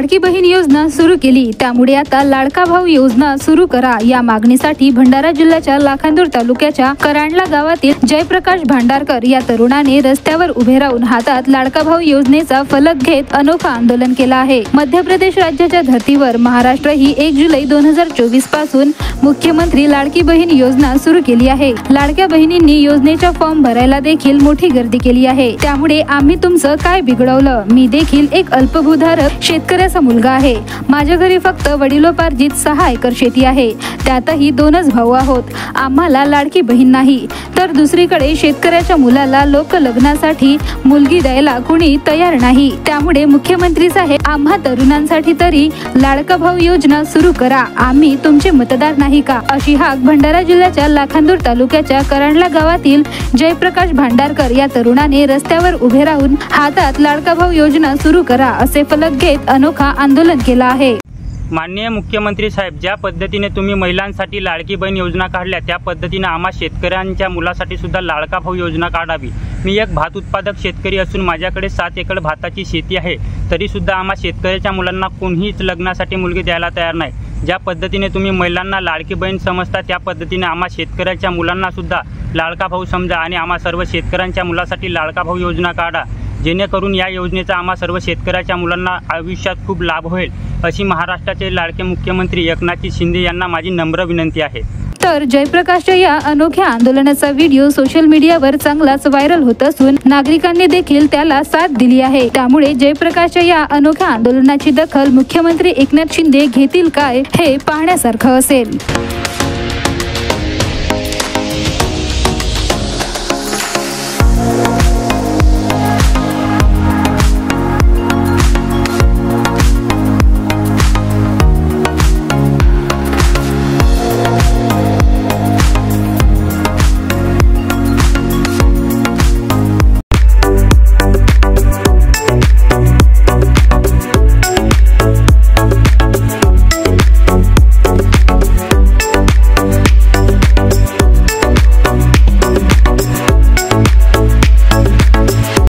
लाडकी बहीण योजना सुरू केली, त्यामुळे आता लाडका भाऊ योजना सुरू करा या मागणीसाठी भंडारा जिल्ह्याच्या लाखांदूर तालुक्याच्या करांडला गावातील जयप्रकाश भांडारकर या तरुणाने रस्त्यावर उभे राहून हातात लाडका भाऊ योजनेचा फलक घेत अनोखा आंदोलन केला आहे। मध्य प्रदेश राज्याच्या धर्तीवर महाराष्ट्र ही 1 जुलै 2024 पासून मुख्यमंत्री लाडकी बहीण योजना सुरू केली आहे। लाडक्या बहिणींनी योजनेचा फॉर्म भरायला देखील मोठी गर्दी केली आहे। त्यामुळे आम्ही तुमचं काय बिघडवलं? मी देखील एक अल्पभूधारक शेतकऱ्याचा मुलगा आहे। माझ्या घरी फक्त वडिलोपार्जित 6 एकर शेती आहे, त्यातही 2च भाऊ आहोत। आम्हाला लाडकी बहीण नाही, तर दुसरीकडे शेतकऱ्याच्या मुलाला लोक लग्नासाठी मुलगी द्यायला कुणी तयार नाही। त्यामुळे मुख्यमंत्री साहेब, आम्हा तरुणांसाठी तरी लाडका भाऊ योजना सुरू करा, आम्ही तुमचे मतदार नाही का? अशी हाक भंडारा जिल्ह्याच्या लाखांदूर तालुक्याच्या करांडला गावातील जयप्रकाश भांडारकर या तरुणाने रस्त्यावर उभे राहून हातात लाडका भाऊ योजना सुरू करा असे फलक घेत अनोखा आंदोलन केलं आहे। माननीय मुख्यमंत्री साहेब, ज्या पद्धतीने तुम्ही महिलांसाठी लाडकी बहीण योजना काढल्या, त्या पद्धतीने आम्हा शेतकऱ्यांच्या मुलासाठी सुद्धा लाडका भाऊ योजना काढावी। मी एक भात उत्पादक शेतकरी असून माझ्याकडे 7 एकर भाताची शेती आहे, तरी सुद्धा आम्हा शेतकऱ्याच्या मुलांना कोणीच लग्नासाठी मुलगी द्यायला तयार नाही। ज्या पद्धतीने तुम्ही महिलांना लाडकी बहीण समजता, त्या पद्धतीने आम्हा शेतकऱ्याच्या मुलांना सुद्धा लाडका भाऊ समजा आणि आम्हा सर्व शेतकऱ्यांच्या मुलासाठी लाडका भाऊ योजना काढा, जेणेकरून या योजनेचा आम्हा सर्व शेतकऱ्याच्या मुलांना आयुष्यात खूप लाभ होईल, अशी महाराष्ट्राचे लाडके मुख्यमंत्री एकनाथ शिंदे यांना माझी नम्र विनंती आहे। तर जयप्रकाशच्या या अनोख्या आंदोलनाचा व्हिडिओ सोशल मीडियावर चांगलाच व्हायरल होत असून नागरिकांनी देखील त्याला साथ दिली आहे। त्यामुळे जयप्रकाशच्या या अनोख्या आंदोलनाची दखल मुख्यमंत्री एकनाथ शिंदे घेतील काय, हे पाहण्यासारखं असेल।